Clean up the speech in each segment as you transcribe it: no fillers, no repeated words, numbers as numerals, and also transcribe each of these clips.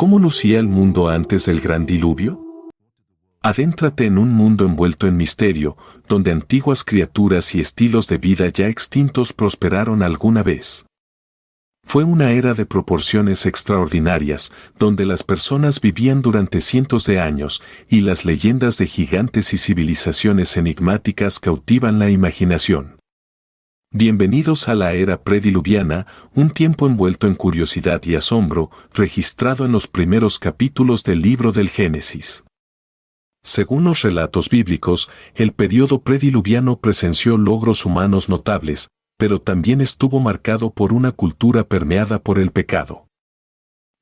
¿Cómo lucía el mundo antes del gran diluvio? Adéntrate en un mundo envuelto en misterio, donde antiguas criaturas y estilos de vida ya extintos prosperaron alguna vez. Fue una era de proporciones extraordinarias, donde las personas vivían durante cientos de años, y las leyendas de gigantes y civilizaciones enigmáticas cautivan la imaginación. Bienvenidos a la era prediluviana, un tiempo envuelto en curiosidad y asombro, registrado en los primeros capítulos del libro del Génesis. Según los relatos bíblicos, el período prediluviano presenció logros humanos notables, pero también estuvo marcado por una cultura permeada por el pecado.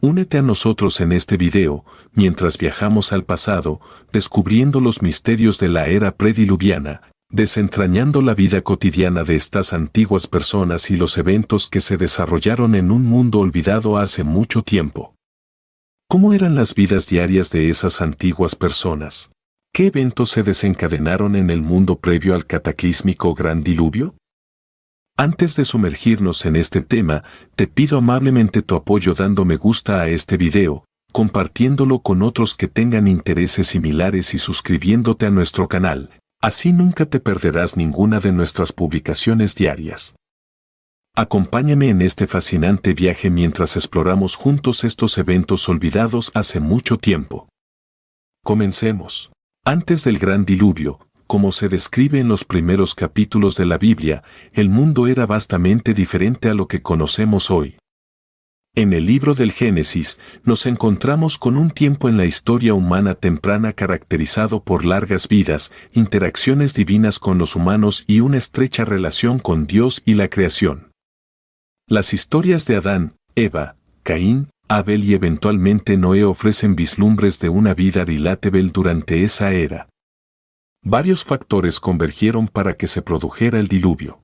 Únete a nosotros en este video, mientras viajamos al pasado, descubriendo los misterios de la era prediluviana, desentrañando la vida cotidiana de estas antiguas personas y los eventos que se desarrollaron en un mundo olvidado hace mucho tiempo. ¿Cómo eran las vidas diarias de esas antiguas personas? ¿Qué eventos se desencadenaron en el mundo previo al cataclísmico gran diluvio? Antes de sumergirnos en este tema, te pido amablemente tu apoyo dando me gusta a este video, compartiéndolo con otros que tengan intereses similares y suscribiéndote a nuestro canal. Así nunca te perderás ninguna de nuestras publicaciones diarias. Acompáñame en este fascinante viaje mientras exploramos juntos estos eventos olvidados hace mucho tiempo. Comencemos. Antes del gran diluvio, como se describe en los primeros capítulos de la Biblia, el mundo era vastamente diferente a lo que conocemos hoy. En el libro del Génesis, nos encontramos con un tiempo en la historia humana temprana caracterizado por largas vidas, interacciones divinas con los humanos y una estrecha relación con Dios y la creación. Las historias de Adán, Eva, Caín, Abel y eventualmente Noé ofrecen vislumbres de una vida relatable durante esa era. Varios factores convergieron para que se produjera el diluvio.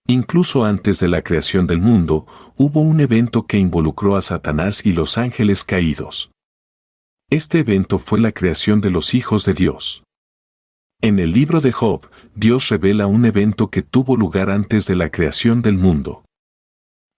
Incluso antes de la creación del mundo, hubo un evento que involucró a Satanás y los ángeles caídos. Este evento fue la creación de los hijos de Dios. En el libro de Job, Dios revela un evento que tuvo lugar antes de la creación del mundo.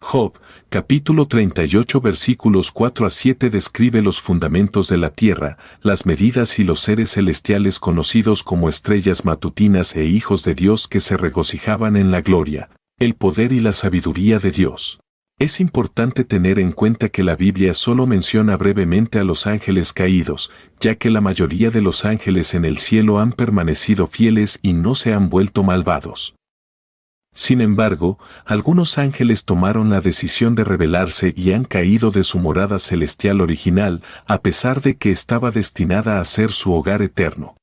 Job, capítulo 38 versículos 4 a 7 describe los fundamentos de la tierra, las medidas y los seres celestiales conocidos como estrellas matutinas e hijos de Dios que se regocijaban en la gloria, el poder y la sabiduría de Dios. Es importante tener en cuenta que la Biblia solo menciona brevemente a los ángeles caídos, ya que la mayoría de los ángeles en el cielo han permanecido fieles y no se han vuelto malvados. Sin embargo, algunos ángeles tomaron la decisión de rebelarse y han caído de su morada celestial original, a pesar de que estaba destinada a ser su hogar eterno.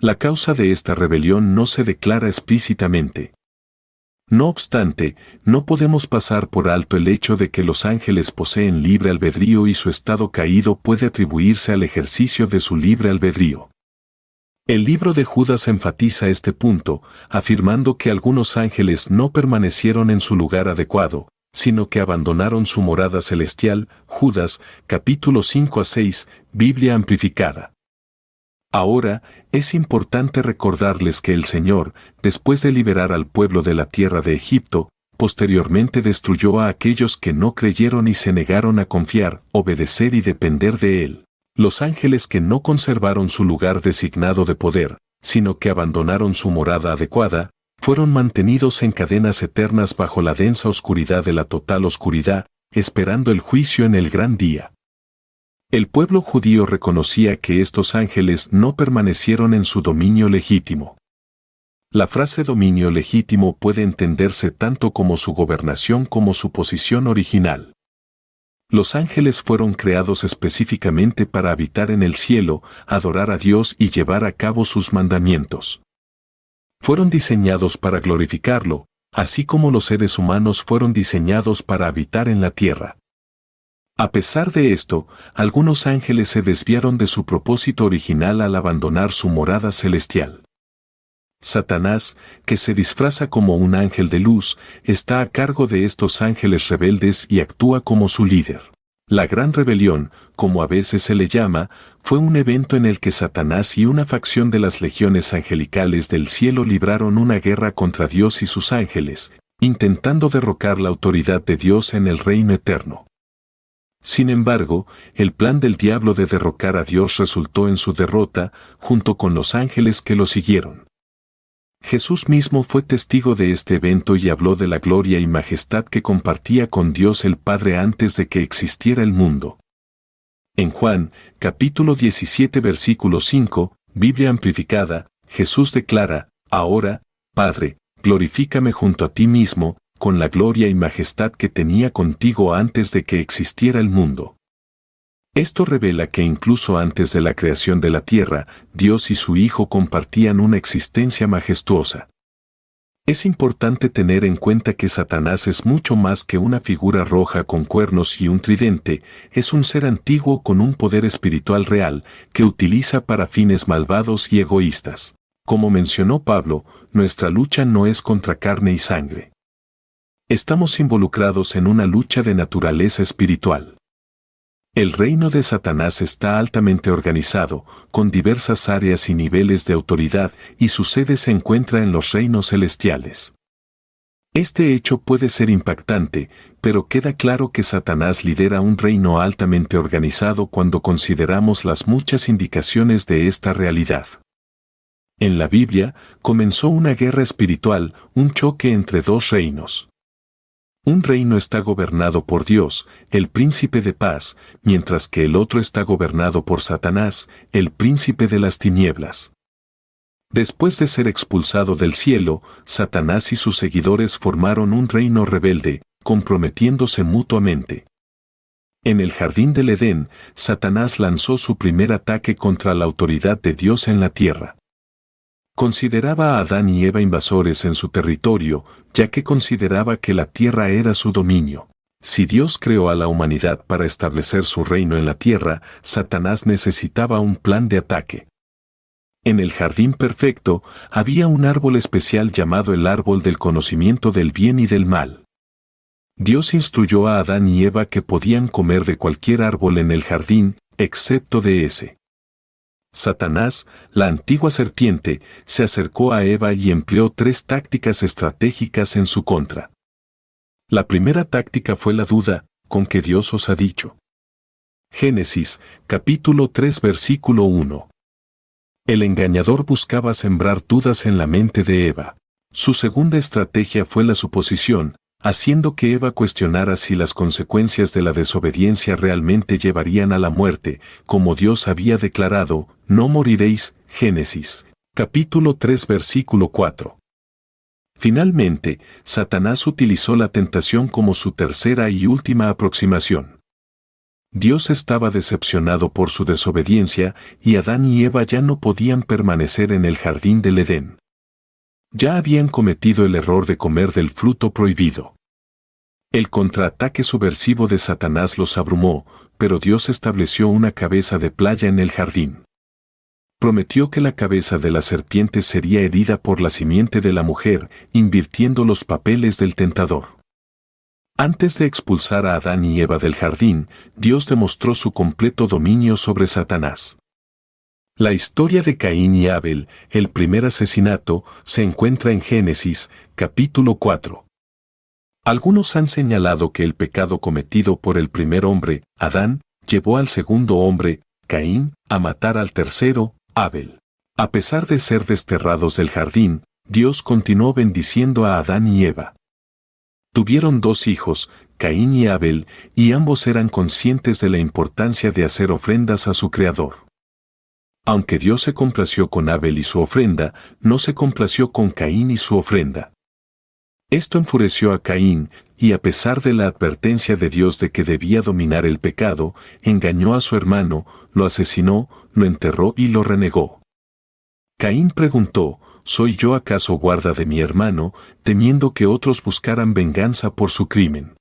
La causa de esta rebelión no se declara explícitamente. No obstante, no podemos pasar por alto el hecho de que los ángeles poseen libre albedrío y su estado caído puede atribuirse al ejercicio de su libre albedrío. El libro de Judas enfatiza este punto, afirmando que algunos ángeles no permanecieron en su lugar adecuado, sino que abandonaron su morada celestial. Judas, capítulo 5 a 6, Biblia amplificada. Ahora, es importante recordarles que el Señor, después de liberar al pueblo de la tierra de Egipto, posteriormente destruyó a aquellos que no creyeron y se negaron a confiar, obedecer y depender de Él. Los ángeles que no conservaron su lugar designado de poder, sino que abandonaron su morada adecuada, fueron mantenidos en cadenas eternas bajo la densa oscuridad de la total oscuridad, esperando el juicio en el gran día. El pueblo judío reconocía que estos ángeles no permanecieron en su dominio legítimo. La frase dominio legítimo puede entenderse tanto como su gobernación como su posición original. Los ángeles fueron creados específicamente para habitar en el cielo, adorar a Dios y llevar a cabo sus mandamientos. Fueron diseñados para glorificarlo, así como los seres humanos fueron diseñados para habitar en la tierra. A pesar de esto, algunos ángeles se desviaron de su propósito original al abandonar su morada celestial. Satanás, que se disfraza como un ángel de luz, está a cargo de estos ángeles rebeldes y actúa como su líder. La Gran Rebelión, como a veces se le llama, fue un evento en el que Satanás y una facción de las legiones angelicales del cielo libraron una guerra contra Dios y sus ángeles, intentando derrocar la autoridad de Dios en el reino eterno. Sin embargo, el plan del diablo de derrocar a Dios resultó en su derrota, junto con los ángeles que lo siguieron. Jesús mismo fue testigo de este evento y habló de la gloria y majestad que compartía con Dios el Padre antes de que existiera el mundo. En Juan, capítulo 17, versículo 5, Biblia amplificada, Jesús declara: Ahora, Padre, glorifícame junto a ti mismo, con la gloria y majestad que tenía contigo antes de que existiera el mundo. Esto revela que incluso antes de la creación de la tierra, Dios y su Hijo compartían una existencia majestuosa. Es importante tener en cuenta que Satanás es mucho más que una figura roja con cuernos y un tridente, es un ser antiguo con un poder espiritual real, que utiliza para fines malvados y egoístas. Como mencionó Pablo, nuestra lucha no es contra carne y sangre. Estamos involucrados en una lucha de naturaleza espiritual. El reino de Satanás está altamente organizado, con diversas áreas y niveles de autoridad, y su sede se encuentra en los reinos celestiales. Este hecho puede ser impactante, pero queda claro que Satanás lidera un reino altamente organizado cuando consideramos las muchas indicaciones de esta realidad. En la Biblia, comenzó una guerra espiritual, un choque entre dos reinos. Un reino está gobernado por Dios, el príncipe de paz, mientras que el otro está gobernado por Satanás, el príncipe de las tinieblas. Después de ser expulsado del cielo, Satanás y sus seguidores formaron un reino rebelde, comprometiéndose mutuamente. En el jardín del Edén, Satanás lanzó su primer ataque contra la autoridad de Dios en la tierra. Consideraba a Adán y Eva invasores en su territorio, ya que consideraba que la tierra era su dominio. Si Dios creó a la humanidad para establecer su reino en la tierra, Satanás necesitaba un plan de ataque. En el jardín perfecto, había un árbol especial llamado el árbol del conocimiento del bien y del mal. Dios instruyó a Adán y Eva que podían comer de cualquier árbol en el jardín, excepto de ese. Satanás, la antigua serpiente, se acercó a Eva y empleó 3 tácticas estratégicas en su contra. La primera táctica fue la duda: ¿con qué Dios os ha dicho? Génesis, capítulo 3, versículo 1. El engañador buscaba sembrar dudas en la mente de Eva. Su segunda estrategia fue la suposición, haciendo que Eva cuestionara si las consecuencias de la desobediencia realmente llevarían a la muerte, como Dios había declarado: no moriréis. Génesis, capítulo 3, versículo 4. Finalmente, Satanás utilizó la tentación como su tercera y última aproximación. Dios estaba decepcionado por su desobediencia, y Adán y Eva ya no podían permanecer en el jardín del Edén. Ya habían cometido el error de comer del fruto prohibido. El contraataque subversivo de Satanás los abrumó, pero Dios estableció una cabeza de playa en el jardín. Prometió que la cabeza de la serpiente sería herida por la simiente de la mujer, invirtiendo los papeles del tentador. Antes de expulsar a Adán y Eva del jardín, Dios demostró su completo dominio sobre Satanás. La historia de Caín y Abel, el primer asesinato, se encuentra en Génesis, capítulo 4. Algunos han señalado que el pecado cometido por el primer hombre, Adán, llevó al segundo hombre, Caín, a matar al tercero, Abel. A pesar de ser desterrados del jardín, Dios continuó bendiciendo a Adán y Eva. Tuvieron 2 hijos, Caín y Abel, y ambos eran conscientes de la importancia de hacer ofrendas a su Creador. Aunque Dios se complació con Abel y su ofrenda, no se complació con Caín y su ofrenda. Esto enfureció a Caín, y a pesar de la advertencia de Dios de que debía dominar el pecado, engañó a su hermano, lo asesinó, lo enterró y lo renegó. Caín preguntó: ¿soy yo acaso guarda de mi hermano, temiendo que otros buscaran venganza por su crimen?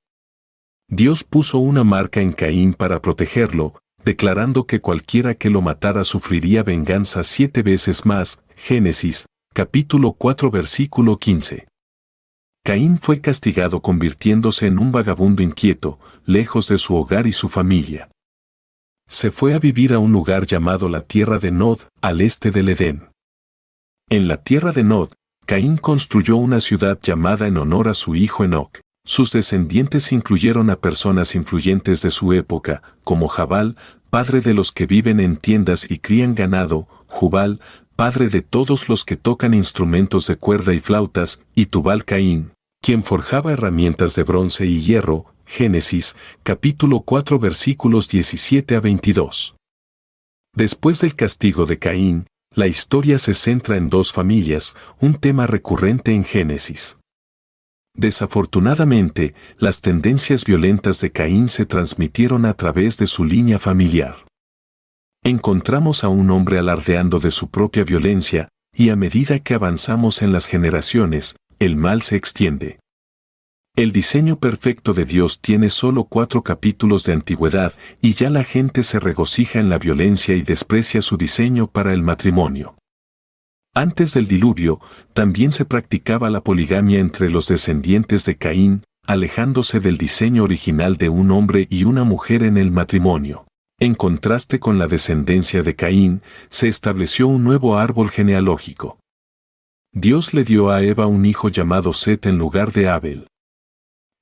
Dios puso una marca en Caín para protegerlo, declarando que cualquiera que lo matara sufriría venganza 7 veces más. Génesis, capítulo 4, versículo 15. Caín fue castigado convirtiéndose en un vagabundo inquieto, lejos de su hogar y su familia. Se fue a vivir a un lugar llamado la tierra de Nod, al este del Edén. En la tierra de Nod, Caín construyó una ciudad llamada en honor a su hijo Enoc. Sus descendientes incluyeron a personas influyentes de su época, como Jabal, padre de los que viven en tiendas y crían ganado, Jubal, padre de todos los que tocan instrumentos de cuerda y flautas, y Tubal-Caín, quien forjaba herramientas de bronce y hierro. Génesis, capítulo 4 versículos 17 a 22. Después del castigo de Caín, la historia se centra en dos familias, un tema recurrente en Génesis. Desafortunadamente, las tendencias violentas de Caín se transmitieron a través de su línea familiar. Encontramos a un hombre alardeando de su propia violencia, y a medida que avanzamos en las generaciones, el mal se extiende. El diseño perfecto de Dios tiene solo 4 capítulos de antigüedad y ya la gente se regocija en la violencia y desprecia su diseño para el matrimonio. Antes del diluvio, también se practicaba la poligamia entre los descendientes de Caín, alejándose del diseño original de un hombre y una mujer en el matrimonio. En contraste con la descendencia de Caín, se estableció un nuevo árbol genealógico. Dios le dio a Eva un hijo llamado Set en lugar de Abel.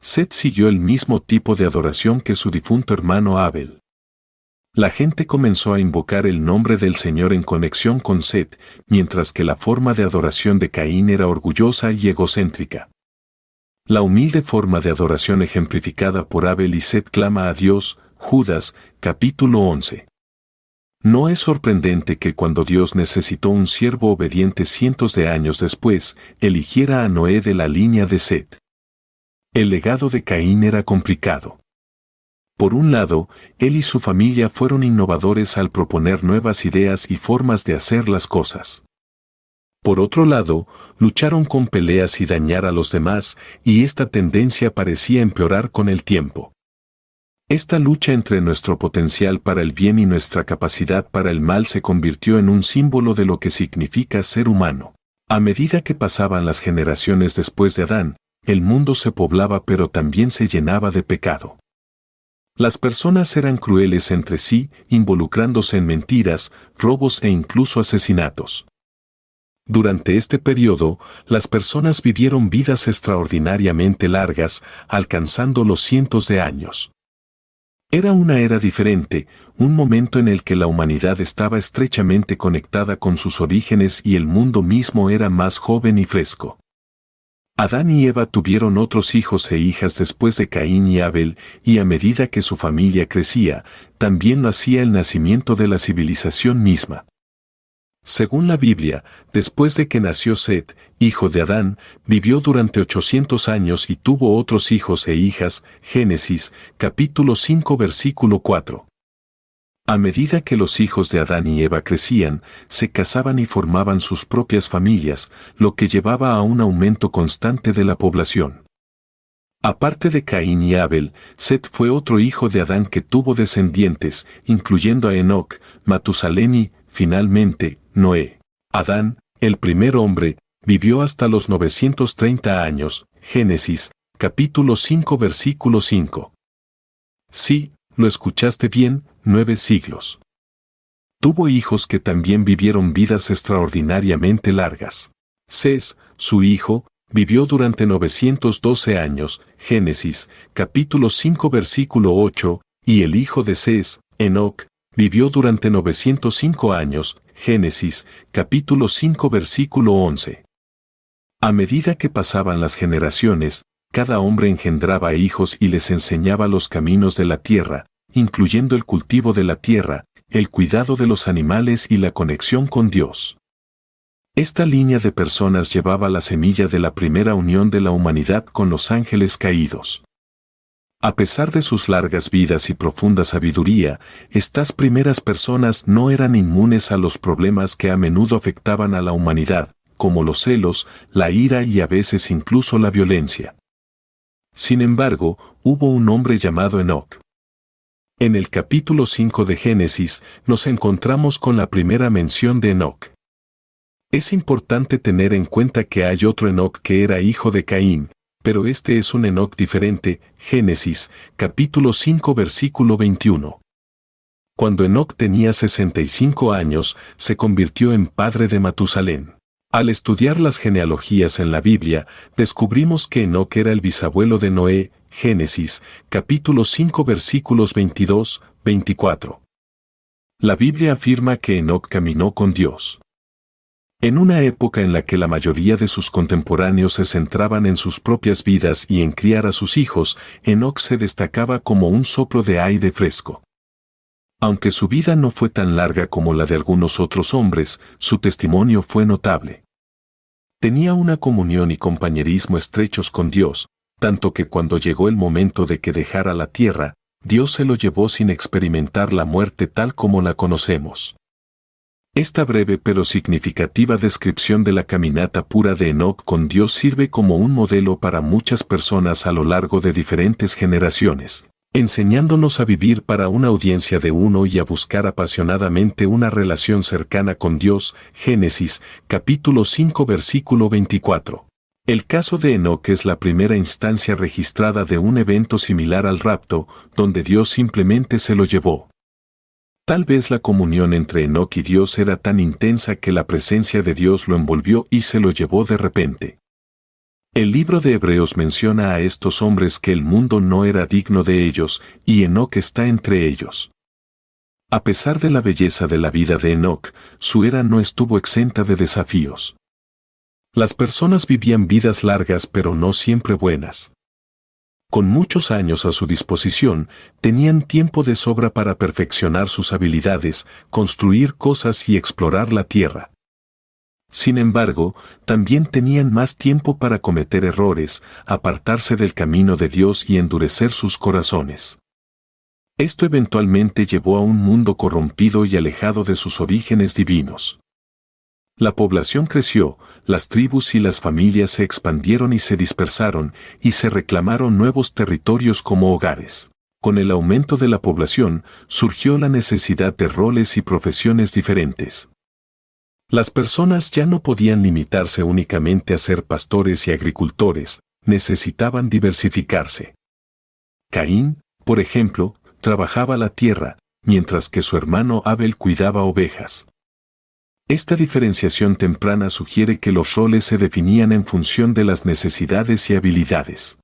Set siguió el mismo tipo de adoración que su difunto hermano Abel. La gente comenzó a invocar el nombre del Señor en conexión con Set, mientras que la forma de adoración de Caín era orgullosa y egocéntrica. La humilde forma de adoración ejemplificada por Abel y Set clama a Dios. Judas, capítulo 11. No es sorprendente que cuando Dios necesitó un siervo obediente cientos de años después, eligiera a Noé de la línea de Set. El legado de Caín era complicado. Por un lado, él y su familia fueron innovadores al proponer nuevas ideas y formas de hacer las cosas. Por otro lado, lucharon con peleas y dañar a los demás, y esta tendencia parecía empeorar con el tiempo. Esta lucha entre nuestro potencial para el bien y nuestra capacidad para el mal se convirtió en un símbolo de lo que significa ser humano. A medida que pasaban las generaciones después de Adán, el mundo se poblaba pero también se llenaba de pecado. Las personas eran crueles entre sí, involucrándose en mentiras, robos e incluso asesinatos. Durante este periodo, las personas vivieron vidas extraordinariamente largas, alcanzando los cientos de años. Era una era diferente, un momento en el que la humanidad estaba estrechamente conectada con sus orígenes y el mundo mismo era más joven y fresco. Adán y Eva tuvieron otros hijos e hijas después de Caín y Abel, y a medida que su familia crecía, también lo hacía el nacimiento de la civilización misma. Según la Biblia, después de que nació Set, hijo de Adán, vivió durante 800 años y tuvo otros hijos e hijas. Génesis, capítulo 5 versículo 4. A medida que los hijos de Adán y Eva crecían, se casaban y formaban sus propias familias, lo que llevaba a un aumento constante de la población. Aparte de Caín y Abel, Set fue otro hijo de Adán que tuvo descendientes, incluyendo a Enoc, Matusalén y, finalmente, Noé. Adán, el primer hombre, vivió hasta los 930 años. Génesis, capítulo 5 versículo 5. Sí, lo escuchaste bien, 9 siglos. Tuvo hijos que también vivieron vidas extraordinariamente largas. Ses, su hijo, vivió durante 912 años. Génesis, capítulo 5 versículo 8, y el hijo de Ses, Enoc, vivió durante 905 años. Génesis, capítulo 5 versículo 11. A medida que pasaban las generaciones, cada hombre engendraba hijos y les enseñaba los caminos de la tierra, incluyendo el cultivo de la tierra, el cuidado de los animales y la conexión con Dios. Esta línea de personas llevaba la semilla de la primera unión de la humanidad con los ángeles caídos. A pesar de sus largas vidas y profunda sabiduría, estas primeras personas no eran inmunes a los problemas que a menudo afectaban a la humanidad, como los celos, la ira y a veces incluso la violencia. Sin embargo, hubo un hombre llamado Enoc. En el capítulo 5 de Génesis, nos encontramos con la primera mención de Enoc. Es importante tener en cuenta que hay otro Enoc que era hijo de Caín, pero este es un Enoc diferente. Génesis, capítulo 5 versículo 21. Cuando Enoc tenía 65 años, se convirtió en padre de Matusalén. Al estudiar las genealogías en la Biblia, descubrimos que Enoc era el bisabuelo de Noé, Génesis, capítulo 5 versículos 22, 24. La Biblia afirma que Enoc caminó con Dios. En una época en la que la mayoría de sus contemporáneos se centraban en sus propias vidas y en criar a sus hijos, Enoc se destacaba como un soplo de aire fresco. Aunque su vida no fue tan larga como la de algunos otros hombres, su testimonio fue notable. Tenía una comunión y compañerismo estrechos con Dios, tanto que cuando llegó el momento de que dejara la tierra, Dios se lo llevó sin experimentar la muerte tal como la conocemos. Esta breve pero significativa descripción de la caminata pura de Enoc con Dios sirve como un modelo para muchas personas a lo largo de diferentes generaciones, enseñándonos a vivir para una audiencia de uno y a buscar apasionadamente una relación cercana con Dios. Génesis, capítulo 5 versículo 24. El caso de Enoc es la primera instancia registrada de un evento similar al rapto, donde Dios simplemente se lo llevó. Tal vez la comunión entre Enoc y Dios era tan intensa que la presencia de Dios lo envolvió y se lo llevó de repente. El libro de Hebreos menciona a estos hombres que el mundo no era digno de ellos, y Enoc está entre ellos. A pesar de la belleza de la vida de Enoc, su era no estuvo exenta de desafíos. Las personas vivían vidas largas pero no siempre buenas. Con muchos años a su disposición, tenían tiempo de sobra para perfeccionar sus habilidades, construir cosas y explorar la tierra. Sin embargo, también tenían más tiempo para cometer errores, apartarse del camino de Dios y endurecer sus corazones. Esto eventualmente llevó a un mundo corrompido y alejado de sus orígenes divinos. La población creció, las tribus y las familias se expandieron y se dispersaron, y se reclamaron nuevos territorios como hogares. Con el aumento de la población, surgió la necesidad de roles y profesiones diferentes. Las personas ya no podían limitarse únicamente a ser pastores y agricultores, necesitaban diversificarse. Caín, por ejemplo, trabajaba la tierra, mientras que su hermano Abel cuidaba ovejas. Esta diferenciación temprana sugiere que los roles se definían en función de las necesidades y habilidades.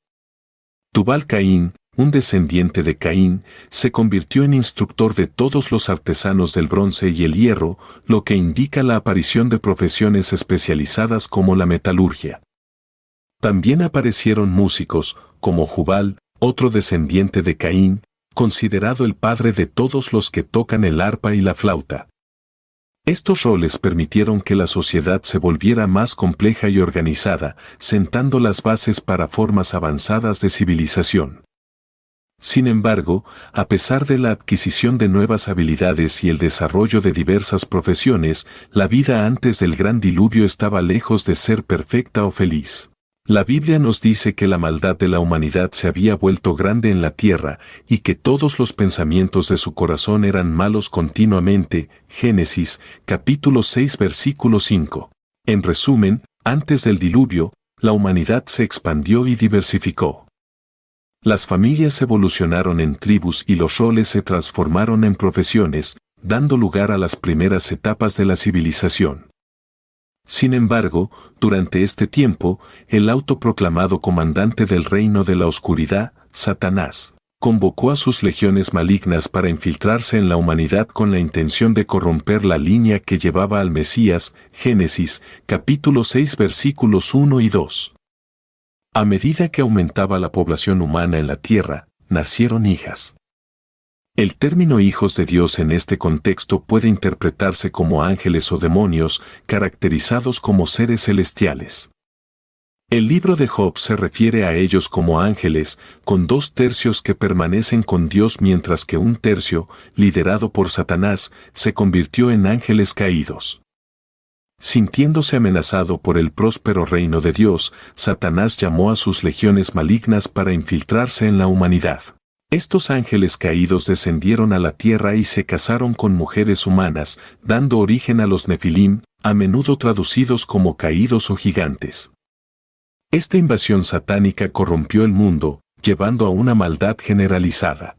Tubal-Caín, un descendiente de Caín, se convirtió en instructor de todos los artesanos del bronce y el hierro, lo que indica la aparición de profesiones especializadas como la metalurgia. También aparecieron músicos, como Jubal, otro descendiente de Caín, considerado el padre de todos los que tocan el arpa y la flauta. Estos roles permitieron que la sociedad se volviera más compleja y organizada, sentando las bases para formas avanzadas de civilización. Sin embargo, a pesar de la adquisición de nuevas habilidades y el desarrollo de diversas profesiones, la vida antes del gran diluvio estaba lejos de ser perfecta o feliz. La Biblia nos dice que la maldad de la humanidad se había vuelto grande en la tierra y que todos los pensamientos de su corazón eran malos continuamente. Génesis, capítulo 6 versículo 5. En resumen, antes del diluvio, la humanidad se expandió y diversificó. Las familias evolucionaron en tribus y los roles se transformaron en profesiones, dando lugar a las primeras etapas de la civilización. Sin embargo, durante este tiempo, el autoproclamado comandante del reino de la oscuridad, Satanás, convocó a sus legiones malignas para infiltrarse en la humanidad con la intención de corromper la línea que llevaba al Mesías. Génesis, capítulo 6 versículos 1 y 2. A medida que aumentaba la población humana en la tierra, nacieron hijas. El término hijos de Dios en este contexto puede interpretarse como ángeles o demonios, caracterizados como seres celestiales. El libro de Job se refiere a ellos como ángeles, con 2/3 que permanecen con Dios mientras que 1/3, liderado por Satanás, se convirtió en ángeles caídos. Sintiéndose amenazado por el próspero reino de Dios, Satanás llamó a sus legiones malignas para infiltrarse en la humanidad. Estos ángeles caídos descendieron a la tierra y se casaron con mujeres humanas, dando origen a los Nefilim, a menudo traducidos como caídos o gigantes. Esta invasión satánica corrompió el mundo, llevando a una maldad generalizada.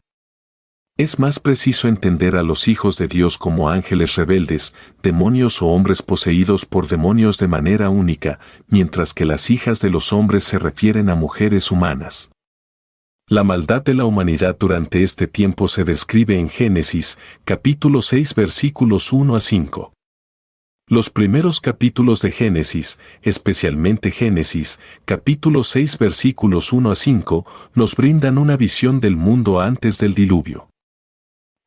Es más preciso entender a los hijos de Dios como ángeles rebeldes, demonios o hombres poseídos por demonios de manera única, mientras que las hijas de los hombres se refieren a mujeres humanas. La maldad de la humanidad durante este tiempo se describe en Génesis, capítulo 6, versículos 1 a 5. Los primeros capítulos de Génesis, especialmente Génesis, capítulo 6, versículos 1 a 5, nos brindan una visión del mundo antes del diluvio.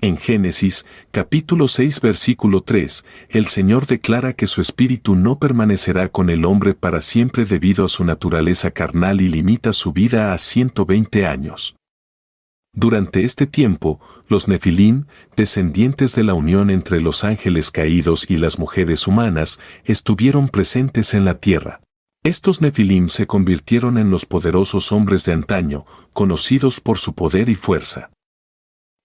En Génesis, capítulo 6, versículo 3, el Señor declara que su espíritu no permanecerá con el hombre para siempre debido a su naturaleza carnal y limita su vida a 120 años. Durante este tiempo, los Nefilim, descendientes de la unión entre los ángeles caídos y las mujeres humanas, estuvieron presentes en la tierra. Estos Nefilim se convirtieron en los poderosos hombres de antaño, conocidos por su poder y fuerza.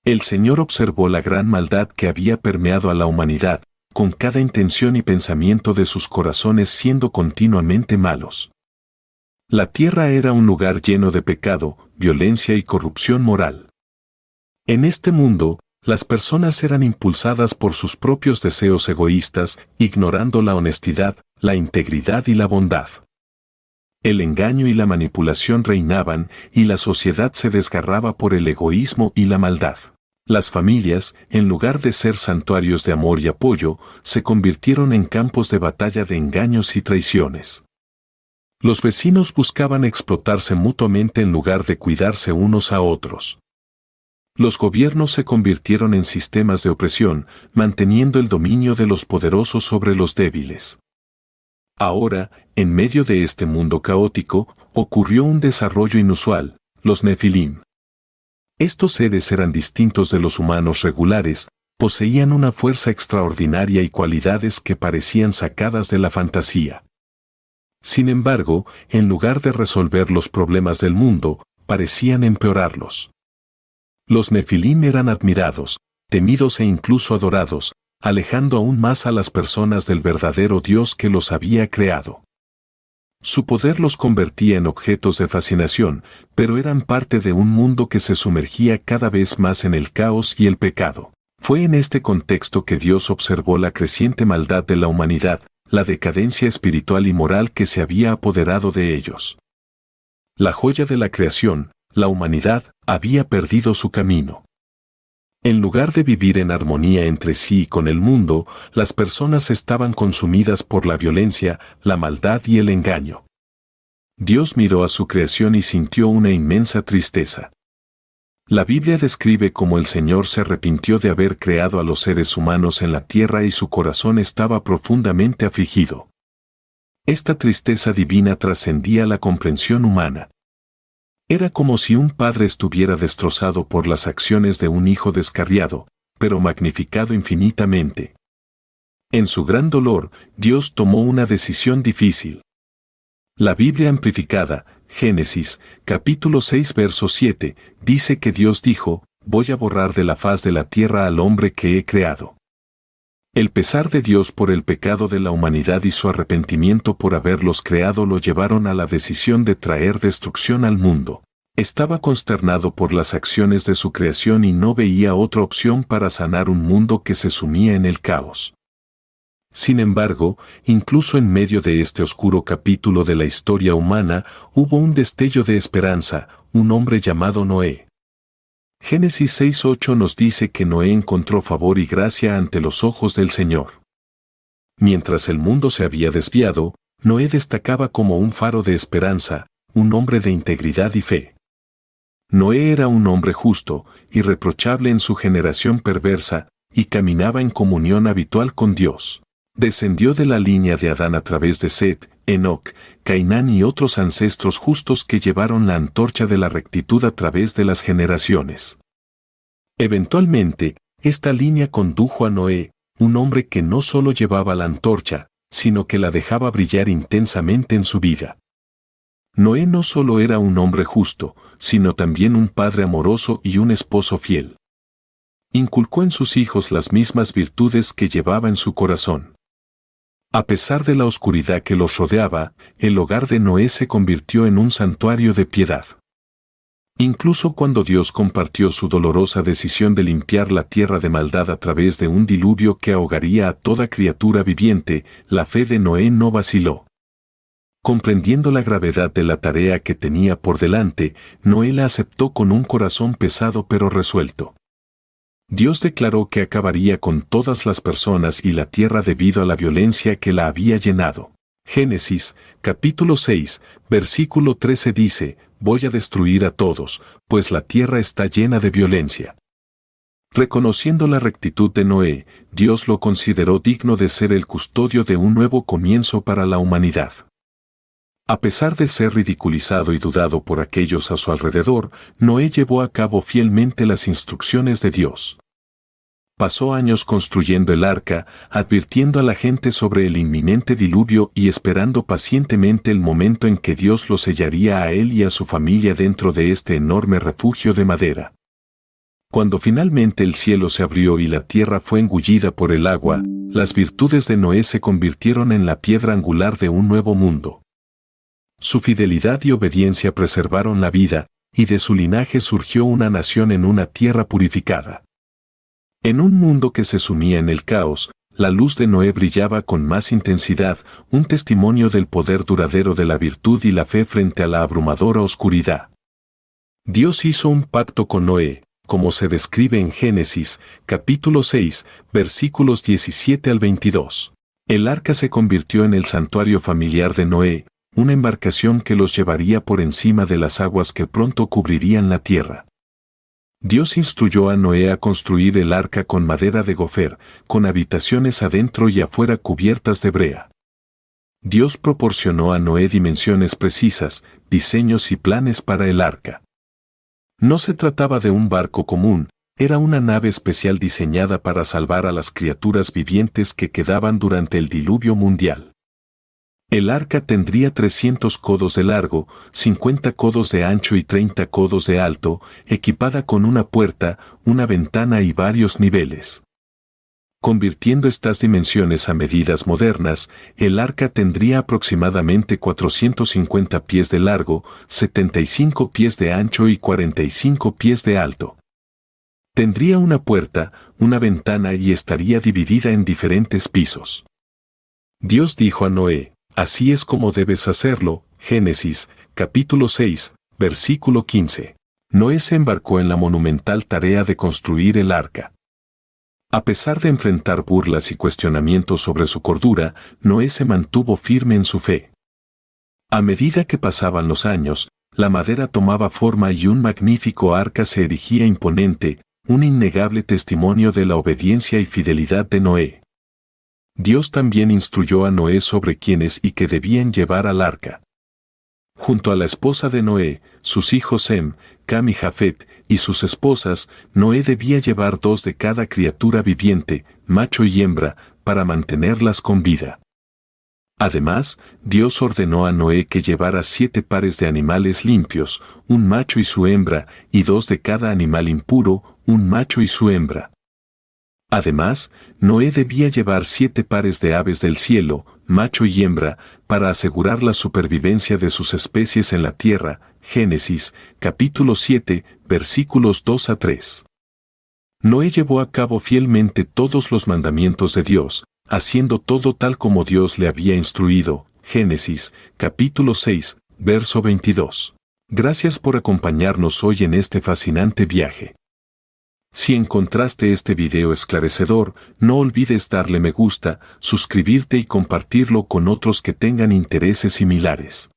El Señor observó la gran maldad que había permeado a la humanidad, con cada intención y pensamiento de sus corazones siendo continuamente malos. La tierra era un lugar lleno de pecado, violencia y corrupción moral. En este mundo, las personas eran impulsadas por sus propios deseos egoístas, ignorando la honestidad, la integridad y la bondad. El engaño y la manipulación reinaban y la sociedad se desgarraba por el egoísmo y la maldad. Las familias, en lugar de ser santuarios de amor y apoyo, se convirtieron en campos de batalla de engaños y traiciones. Los vecinos buscaban explotarse mutuamente en lugar de cuidarse unos a otros. Los gobiernos se convirtieron en sistemas de opresión, manteniendo el dominio de los poderosos sobre los débiles. Ahora, en medio de este mundo caótico, ocurrió un desarrollo inusual, los Nefilim. Estos seres eran distintos de los humanos regulares, poseían una fuerza extraordinaria y cualidades que parecían sacadas de la fantasía. Sin embargo, en lugar de resolver los problemas del mundo, parecían empeorarlos. Los Nefilim eran admirados, temidos e incluso adorados, alejando aún más a las personas del verdadero Dios que los había creado. Su poder los convertía en objetos de fascinación, pero eran parte de un mundo que se sumergía cada vez más en el caos y el pecado. Fue en este contexto que Dios observó la creciente maldad de la humanidad, la decadencia espiritual y moral que se había apoderado de ellos. La joya de la creación, la humanidad, había perdido su camino. En lugar de vivir en armonía entre sí y con el mundo, las personas estaban consumidas por la violencia, la maldad y el engaño. Dios miró a su creación y sintió una inmensa tristeza. La Biblia describe cómo el Señor se arrepintió de haber creado a los seres humanos en la tierra y su corazón estaba profundamente afligido. Esta tristeza divina trascendía la comprensión humana. Era como si un padre estuviera destrozado por las acciones de un hijo descarriado, pero magnificado infinitamente. En su gran dolor, Dios tomó una decisión difícil. La Biblia amplificada, Génesis, capítulo 6, verso 7, dice que Dios dijo: «Voy a borrar de la faz de la tierra al hombre que he creado». El pesar de Dios por el pecado de la humanidad y su arrepentimiento por haberlos creado lo llevaron a la decisión de traer destrucción al mundo. Estaba consternado por las acciones de su creación y no veía otra opción para sanar un mundo que se sumía en el caos. Sin embargo, incluso en medio de este oscuro capítulo de la historia humana, hubo un destello de esperanza, un hombre llamado Noé. Génesis 6:8 nos dice que Noé encontró favor y gracia ante los ojos del Señor. Mientras el mundo se había desviado, Noé destacaba como un faro de esperanza, un hombre de integridad y fe. Noé era un hombre justo, irreprochable en su generación perversa, y caminaba en comunión habitual con Dios. Descendió de la línea de Adán a través de Set, Enoc, Cainán y otros ancestros justos que llevaron la antorcha de la rectitud a través de las generaciones. Eventualmente, esta línea condujo a Noé, un hombre que no solo llevaba la antorcha, sino que la dejaba brillar intensamente en su vida. Noé no solo era un hombre justo, sino también un padre amoroso y un esposo fiel. Inculcó en sus hijos las mismas virtudes que llevaba en su corazón. A pesar de la oscuridad que los rodeaba, el hogar de Noé se convirtió en un santuario de piedad. Incluso cuando Dios compartió su dolorosa decisión de limpiar la tierra de maldad a través de un diluvio que ahogaría a toda criatura viviente, la fe de Noé no vaciló. Comprendiendo la gravedad de la tarea que tenía por delante, Noé la aceptó con un corazón pesado pero resuelto. Dios declaró que acabaría con todas las personas y la tierra debido a la violencia que la había llenado. Génesis, capítulo 6, versículo 13 dice: «Voy a destruir a todos, pues la tierra está llena de violencia». Reconociendo la rectitud de Noé, Dios lo consideró digno de ser el custodio de un nuevo comienzo para la humanidad. A pesar de ser ridiculizado y dudado por aquellos a su alrededor, Noé llevó a cabo fielmente las instrucciones de Dios. Pasó años construyendo el arca, advirtiendo a la gente sobre el inminente diluvio y esperando pacientemente el momento en que Dios lo sellaría a él y a su familia dentro de este enorme refugio de madera. Cuando finalmente el cielo se abrió y la tierra fue engullida por el agua, las virtudes de Noé se convirtieron en la piedra angular de un nuevo mundo. Su fidelidad y obediencia preservaron la vida, y de su linaje surgió una nación en una tierra purificada. En un mundo que se sumía en el caos, la luz de Noé brillaba con más intensidad, un testimonio del poder duradero de la virtud y la fe frente a la abrumadora oscuridad. Dios hizo un pacto con Noé, como se describe en Génesis, capítulo 6, versículos 17 al 22. El arca se convirtió en el santuario familiar de Noé, una embarcación que los llevaría por encima de las aguas que pronto cubrirían la tierra. Dios instruyó a Noé a construir el arca con madera de gofer, con habitaciones adentro y afuera cubiertas de brea. Dios proporcionó a Noé dimensiones precisas, diseños y planes para el arca. No se trataba de un barco común, era una nave especial diseñada para salvar a las criaturas vivientes que quedaban durante el diluvio mundial. El arca tendría 300 codos de largo, 50 codos de ancho y 30 codos de alto, equipada con una puerta, una ventana y varios niveles. Convirtiendo estas dimensiones a medidas modernas, el arca tendría aproximadamente 450 pies de largo, 75 pies de ancho y 45 pies de alto. Tendría una puerta, una ventana y estaría dividida en diferentes pisos. Dios dijo a Noé: «Así es como debes hacerlo». Génesis, capítulo 6, versículo 15. Noé se embarcó en la monumental tarea de construir el arca. A pesar de enfrentar burlas y cuestionamientos sobre su cordura, Noé se mantuvo firme en su fe. A medida que pasaban los años, la madera tomaba forma y un magnífico arca se erigía imponente, un innegable testimonio de la obediencia y fidelidad de Noé. Dios también instruyó a Noé sobre quiénes y qué debían llevar al arca. Junto a la esposa de Noé, sus hijos Sem, Cam y Jafet, y sus esposas, Noé debía llevar 2 de cada criatura viviente, macho y hembra, para mantenerlas con vida. Además, Dios ordenó a Noé que llevara 7 pares de animales limpios, un macho y su hembra, y 2 de cada animal impuro, un macho y su hembra. Además, Noé debía llevar 7 pares de aves del cielo, macho y hembra, para asegurar la supervivencia de sus especies en la tierra. Génesis, capítulo 7, versículos 2 a 3. Noé llevó a cabo fielmente todos los mandamientos de Dios, haciendo todo tal como Dios le había instruido. Génesis, capítulo 6, verso 22. Gracias por acompañarnos hoy en este fascinante viaje. Si encontraste este video esclarecedor, no olvides darle me gusta, suscribirte y compartirlo con otros que tengan intereses similares.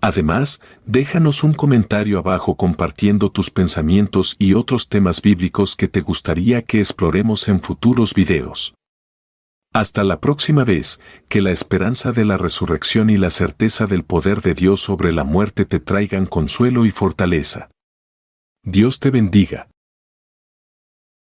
Además, déjanos un comentario abajo compartiendo tus pensamientos y otros temas bíblicos que te gustaría que exploremos en futuros videos. Hasta la próxima vez, que la esperanza de la resurrección y la certeza del poder de Dios sobre la muerte te traigan consuelo y fortaleza. Dios te bendiga.